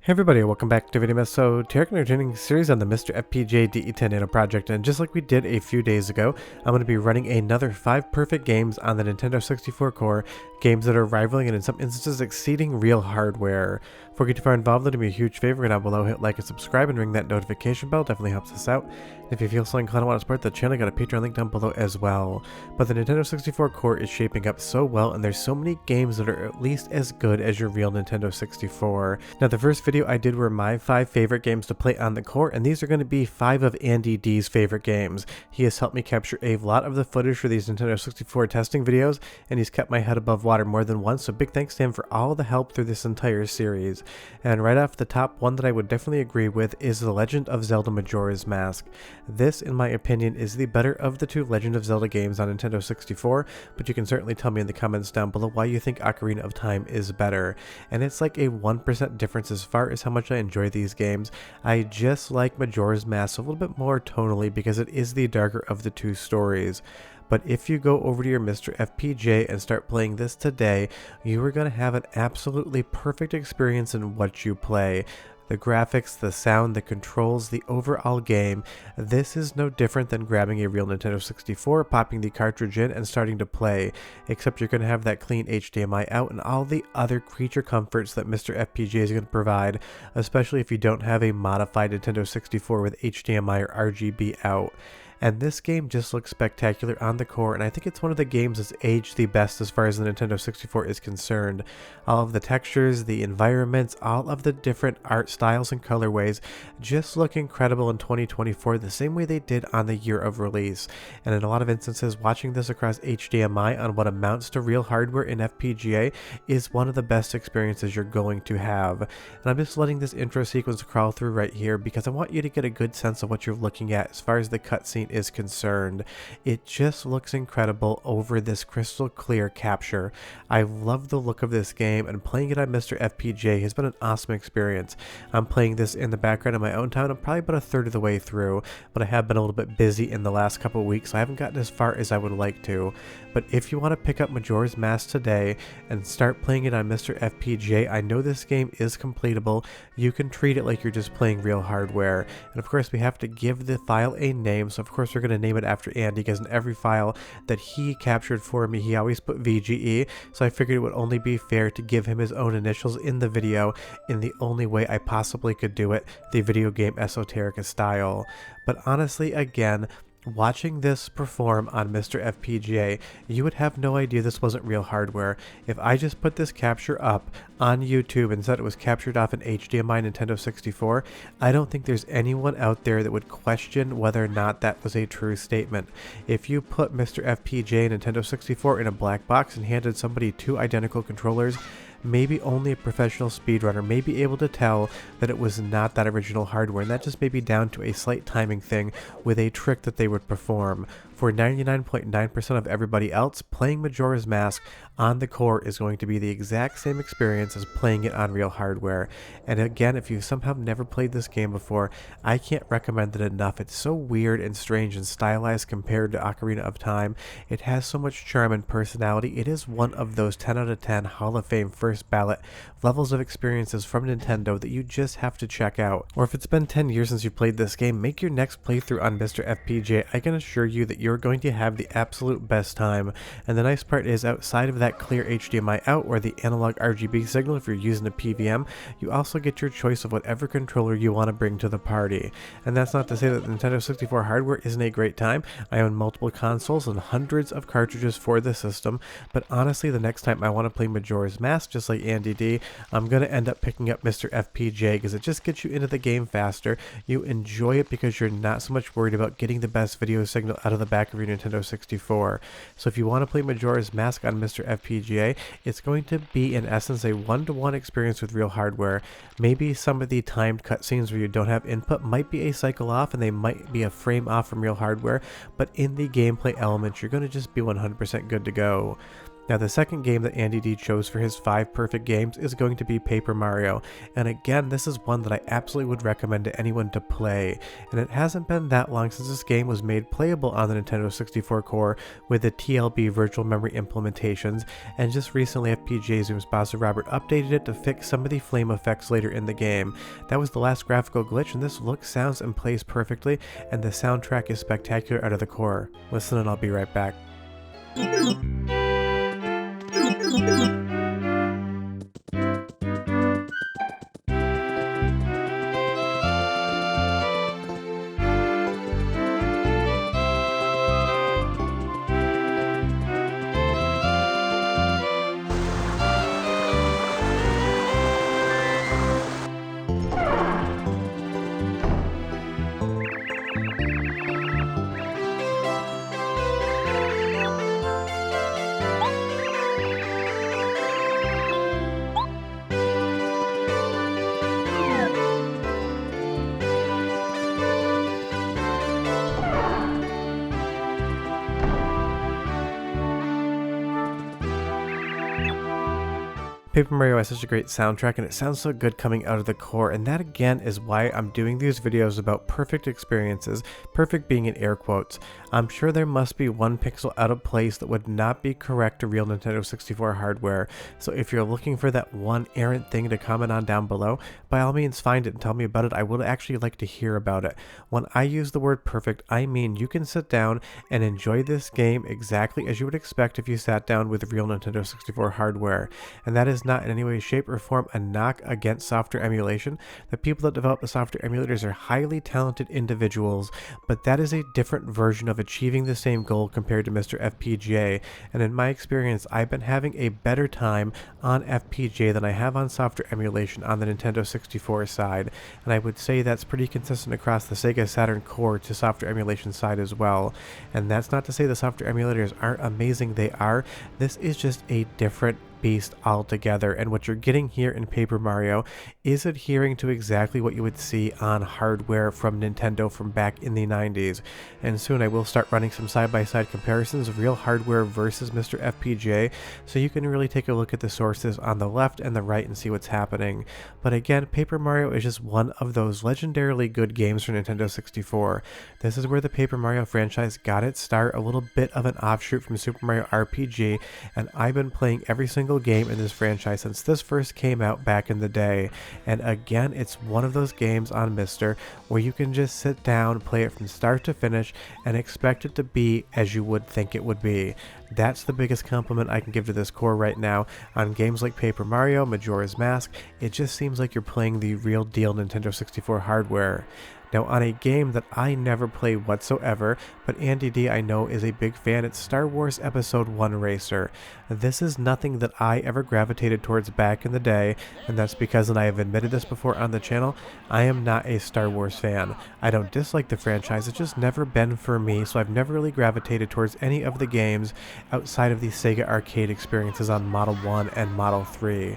Hey everybody, welcome back to VidMS. So today we're continuing a series on the MiSTer FPGA D10 Nano project, and just like we did a few days ago, I'm going to be running another 5 perfect games on the Nintendo 64 core, games that are rivaling and in some instances exceeding real hardware. Before we get too far involved, let me a huge favor, down below hit like and subscribe and ring that notification bell, definitely helps us out. And if you feel so inclined to want to support the channel, I got a Patreon link down below as well. But the Nintendo 64 core is shaping up so well, and there's so many games that are at least as good as your real Nintendo 64. Now the first video I did were my 5 favorite games to play on the core, and these are going to be 5 of Andy D's favorite games. He has helped me capture a lot of the footage for these Nintendo 64 testing videos, and he's kept my head above water more than once, so big thanks to him for all the help through this entire series. And right off the top, one that I would definitely agree with is The Legend of Zelda Majora's Mask. This, in my opinion, is the better of the 2 Legend of Zelda games on Nintendo 64, but you can certainly tell me in the comments down below why you think Ocarina of Time is better. And it's like a 1% difference as far as how much I enjoy these games. I just like Majora's Mask a little bit more tonally because it is the darker of the 2 stories. But if you go over to your MiSTer FPGA and start playing this today, you are going to have an absolutely perfect experience in what you play. The graphics, the sound, the controls, the overall game, this is no different than grabbing a real Nintendo 64, popping the cartridge in, and starting to play, except you're going to have that clean HDMI out and all the other creature comforts that MiSTer FPGA is going to provide, especially if you don't have a modified Nintendo 64 with HDMI or RGB out. And this game just looks spectacular on the core, and I think it's one of the games that's aged the best as far as the Nintendo 64 is concerned. All of the textures, the environments, all of the different art styles and colorways just look incredible in 2024 the same way they did on the year of release. And in a lot of instances, watching this across HDMI on what amounts to real hardware in FPGA is one of the best experiences you're going to have. And I'm just letting this intro sequence crawl through right here because I want you to get a good sense of what you're looking at as far as the cutscene is concerned. It just looks incredible over this crystal clear capture. I love the look of this game, and playing it on MiSTer FPGA has been an awesome experience. I'm playing this in the background on my own time. I'm probably about a third of the way through, but I have been a little bit busy in the last couple of weeks, so I haven't gotten as far as I would like to. But if you want to pick up Majora's Mask today and start playing it on MiSTer FPGA, I know this game is completable. You can treat it like you're just playing real hardware. And of course, we have to give the file a name, so of course we're going to name it after Andy, because in every file that he captured for me, he always put VGE, so I figured it would only be fair to give him his own initials in the video in the only way I possibly could do it, the video game esoterica style. But honestly, again, watching this perform on MiSTer FPGA, you would have no idea this wasn't real hardware. If I just put this capture up on YouTube and said it was captured off an HDMI Nintendo 64, I don't think there's anyone out there that would question whether or not that was a true statement. If you put MiSTer FPGA Nintendo 64 in a black box and handed somebody 2 identical controllers, maybe only a professional speedrunner may be able to tell that it was not that original hardware, and that just may be down to a slight timing thing with a trick that they would perform. For 99.9% of everybody else, playing Majora's Mask on the core is going to be the exact same experience as playing it on real hardware. And again, if you've somehow never played this game before, I can't recommend it enough. It's so weird and strange and stylized compared to Ocarina of Time. It has so much charm and personality. It is one of those 10 out of 10 Hall of Fame first ballot levels of experiences from Nintendo that you just have to check out. Or if it's been 10 years since you played this game, make your next playthrough on MiSTer FPGA. I can assure you that you're going to have the absolute best time. And the nice part is, outside of that clear HDMI out or the analog RGB signal if you're using a PVM, you also get your choice of whatever controller you want to bring to the party. And that's not to say that the Nintendo 64 hardware isn't a great time. I own multiple consoles and hundreds of cartridges for the system, but honestly, the next time I want to play Majora's Mask, just like Andy D, I'm going to end up picking up MiSTer FPGA because it just gets you into the game faster. You enjoy it because you're not so much worried about getting the best video signal out of the back of your Nintendo 64. So if you want to play Majora's Mask on MiSTer FPGA, it's going to be in essence a one-to-one experience with real hardware. Maybe some of the timed cutscenes where you don't have input might be a cycle off and they might be a frame off from real hardware, but in the gameplay elements, you're going to just be 100% good to go. Now the second game that Andy D chose for his 5 perfect games is going to be Paper Mario, and again this is one that I absolutely would recommend to anyone to play, and it hasn't been that long since this game was made playable on the Nintendo 64 core with the TLB virtual memory implementations, and just recently FPGA Zoom's sponsor Robert updated it to fix some of the flame effects later in the game. That was the last graphical glitch, and this looks, sounds, and plays perfectly, and the soundtrack is spectacular out of the core. Listen and I'll be right back. Paper Mario has such a great soundtrack, and it sounds so good coming out of the core, and that again is why I'm doing these videos about perfect experiences, perfect being in air quotes. I'm sure there must be one pixel out of place that would not be correct to real Nintendo 64 hardware, so if you're looking for that one errant thing to comment on down below, by all means find it and tell me about it. I would actually like to hear about it. When I use the word perfect, I mean you can sit down and enjoy this game exactly as you would expect if you sat down with real Nintendo 64 hardware, and that is not in any way, shape, or form a knock against software emulation. The people that develop the software emulators are highly talented individuals, but that is a different version of achieving the same goal compared to MiSTer FPGA, and in my experience, I've been having a better time on FPGA than I have on software emulation on the Nintendo 64 side, and I would say that's pretty consistent across the Sega Saturn core to software emulation side as well. And that's not to say the software emulators aren't amazing, they are. This is just a different beast altogether, and what you're getting here in Paper Mario is adhering to exactly what you would see on hardware from Nintendo from back in the 90s. And soon I will start running some side-by-side comparisons of real hardware versus MiSTer FPGA, so you can really take a look at the sources on the left and the right and see what's happening. But again, Paper Mario is just one of those legendarily good games for Nintendo 64. This is where the Paper Mario franchise got its start, a little bit of an offshoot from Super Mario RPG, and I've been playing every single game in this franchise since this first came out back in the day. And again, it's one of those games on MiSTer where you can just sit down, play it from start to finish, and expect it to be as you would think it would be. That's the biggest compliment I can give to this core right now. On games like Paper Mario, Majora's Mask, it just seems like you're playing the real deal Nintendo 64 hardware. Now on a game that I never play whatsoever, but Andy D I know is a big fan, it's Star Wars Episode 1 Racer. This is nothing that I ever gravitated towards back in the day, and that's because, and I have admitted this before on the channel, I am not a Star Wars fan. I don't dislike the franchise, it's just never been for me, so I've never really gravitated towards any of the games outside of the Sega arcade experiences on Model 1 and Model 3.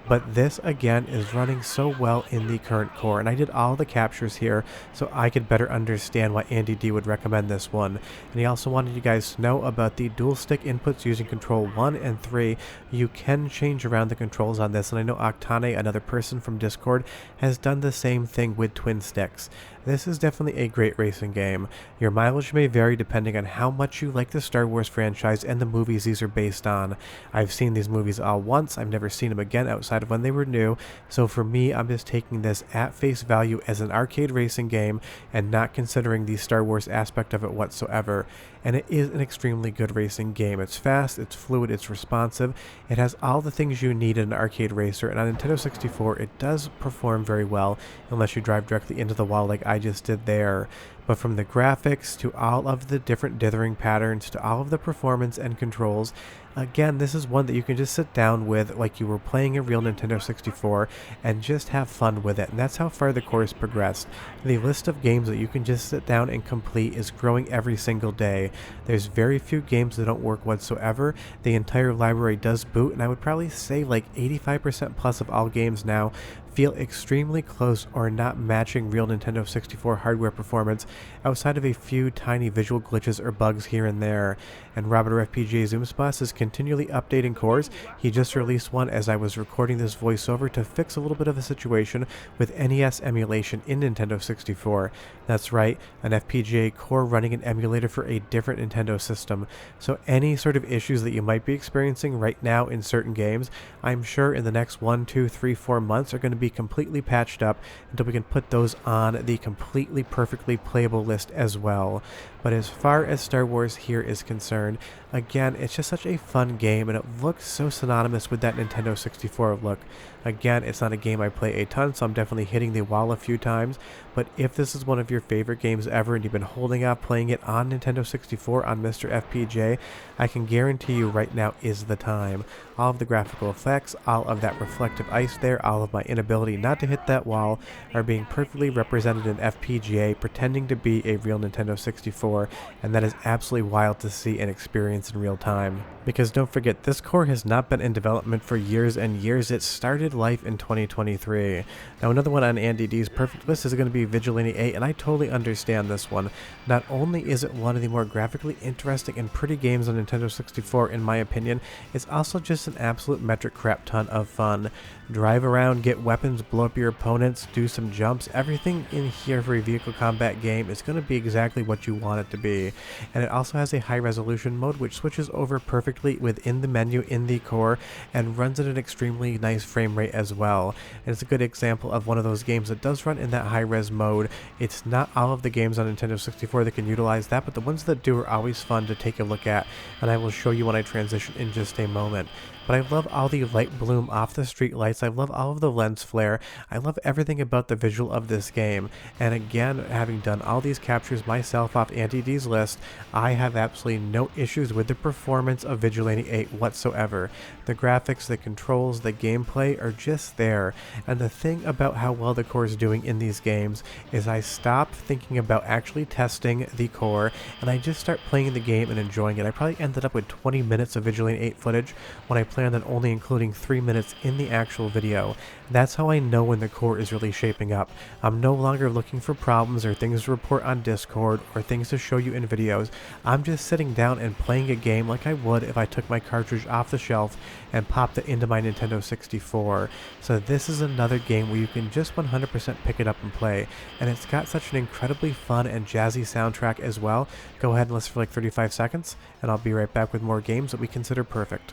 But this again is running so well in the current core, and I did all the captures here so I could better understand why Andy D would recommend this one. And he also wanted you guys to know about the dual stick inputs using control 1 and 3. You can change around the controls on this, and I know Octane, another person from Discord, has done the same thing with twin sticks. This is definitely a great racing game. Your mileage may vary depending on how much you like the Star Wars franchise and the movies these are based on. I've seen these movies all once, I've never seen them again outside of when they were new, so for me I'm just taking this at face value as an arcade racing game and not considering the Star Wars aspect of it whatsoever. And it is an extremely good racing game. It's fast, it's fluid, it's responsive, it has all the things you need in an arcade racer, and on Nintendo 64 it does perform very well unless you drive directly into the wall like I just did there. But from the graphics to all of the different dithering patterns to all of the performance and controls, again, this is one that you can just sit down with like you were playing a real Nintendo 64 and just have fun with it. And that's how far the core has progressed. The list of games that you can just sit down and complete is growing every single day. There's very few games that don't work whatsoever. The entire library does boot, and I would probably say like 85% plus of all games now feel extremely close or not matching real Nintendo 64 hardware performance outside of a few tiny visual glitches or bugs here and there. And Robert FPGA Zoomspots is continually updating cores. He just released one as I was recording this voiceover to fix a little bit of a situation with NES emulation in Nintendo 64. That's right, an FPGA core running an emulator for a different Nintendo system. So any sort of issues that you might be experiencing right now in certain games, I'm sure in the next 1, 2, 3, 4 months are going to be completely patched up until we can put those on the completely perfectly playable list as well. But as far as Star Wars here is concerned, again, it's just such a fun game, and it looks so synonymous with that Nintendo 64 look. Again, it's not a game I play a ton, so I'm definitely hitting the wall a few times, but if this is one of your favorite games ever and you've been holding off playing it on Nintendo 64 on MiSTer FPGA, I can guarantee you right now is the time. All of the graphical effects, all of that reflective ice there, all of my inability not to hit that wall are being perfectly represented in FPGA, pretending to be a real Nintendo 64, and that is absolutely wild to see and experience in real time. Because don't forget, this core has not been in development for years and years. It started life in 2023. Now another one on Andy D's perfect list is going to be Vigilante 8, and I totally understand this one. Not only is it one of the more graphically interesting and pretty games on Nintendo 64 in my opinion, it's also just an absolute metric crap ton of fun. Drive around, get weapons, blow up your opponents, do some jumps, everything in here for a vehicle combat game is going to be exactly what you want it to be. And it also has a high resolution mode which switches over perfectly within the menu in the core and runs at an extremely nice frame rate as well. And it's a good example of one of those games that does run in that high res mode. It's not all of the games on Nintendo 64 that can utilize that, but the ones that do are always fun to take a look at, and I will show you when I transition in just a moment. But I love all the light bloom off the street lights. I love all of the lens flare. I love everything about the visual of this game. And again, having done all these captures myself off Andy D's list, I have absolutely no issues with the performance of Vigilante 8 whatsoever. The graphics, the controls, the gameplay are just there. And the thing about how well the core is doing in these games is I stop thinking about actually testing the core and I just start playing the game and enjoying it. I probably ended up with 20 minutes of Vigilante 8 footage when I planned on only including 3 minutes in the actual video. That's how I know when the core is really shaping up. I'm no longer looking for problems or things to report on Discord or things to show you in videos. I'm just sitting down and playing a game like I would if I took my cartridge off the shelf and popped it into my Nintendo 64. So this is another game where you can just 100% pick it up and play, and it's got such an incredibly fun and jazzy soundtrack as well. Go ahead and listen for like 35 seconds, and I'll be right back with more games that we consider perfect.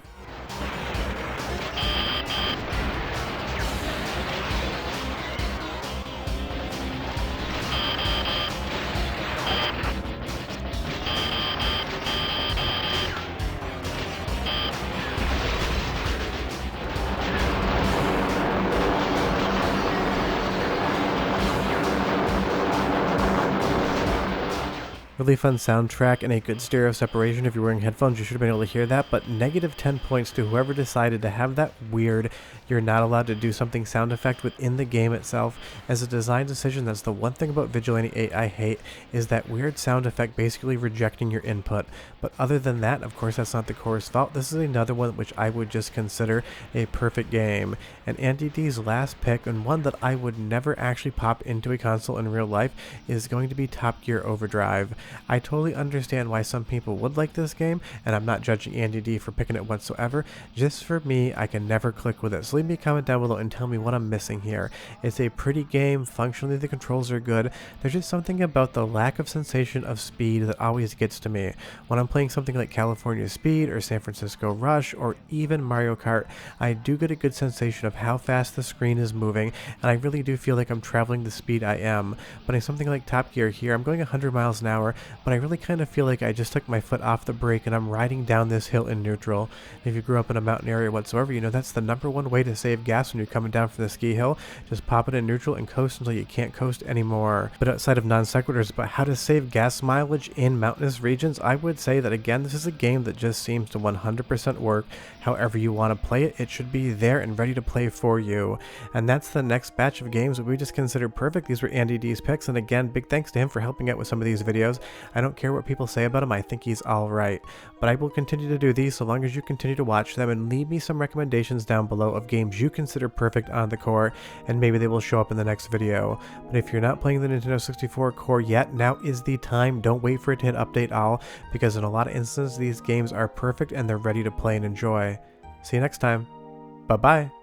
Really fun soundtrack and a good stereo separation. If you're wearing headphones, you should have been able to hear that, but negative 10 points to whoever decided to have that weird "you're not allowed to do something" sound effect within the game itself. As a design decision, that's the one thing about Vigilante 8 I hate, is that weird sound effect basically rejecting your input. But other than that, of course, that's not the core's fault. This is another one which I would just consider a perfect game. And Andy D's last pick, and one that I would never actually pop into a console in real life, is going to be Top Gear Overdrive. I totally understand why some people would like this game, and I'm not judging Andy D for picking it whatsoever. Just for me, I can never click with it. So leave me a comment down below and tell me what I'm missing here. It's a pretty game. Functionally, the controls are good. There's just something about the lack of sensation of speed that always gets to me. When I'm playing something like California Speed or San Francisco Rush or even Mario Kart, I do get a good sensation of how fast the screen is moving, and I really do feel like I'm traveling the speed I am. But in something like Top Gear here, I'm going 100 miles an hour, but I really kind of feel like I just took my foot off the brake and I'm riding down this hill in neutral. If you grew up in a mountain area whatsoever, you know that's the #1 way to save gas when you're coming down from the ski hill. Just pop it in neutral and coast until you can't coast anymore. But outside of non sequiturs about how to save gas mileage in mountainous regions, I would say that again, this is a game that just seems to 100% work. However you want to play it, it should be there and ready to play for you. And that's the next batch of games that we just considered perfect. These were Andy D's picks, and again, big thanks to him for helping out with some of these videos. I don't care what people say about him, I think he's alright. But I will continue to do these so long as you continue to watch them and leave me some recommendations down below of games you consider perfect on the core, and maybe they will show up in the next video. But if you're not playing the Nintendo 64 core yet, now is the time. Don't wait for it to hit update all, because in a lot of instances these games are perfect and they're ready to play and enjoy. See you next time. Bye bye.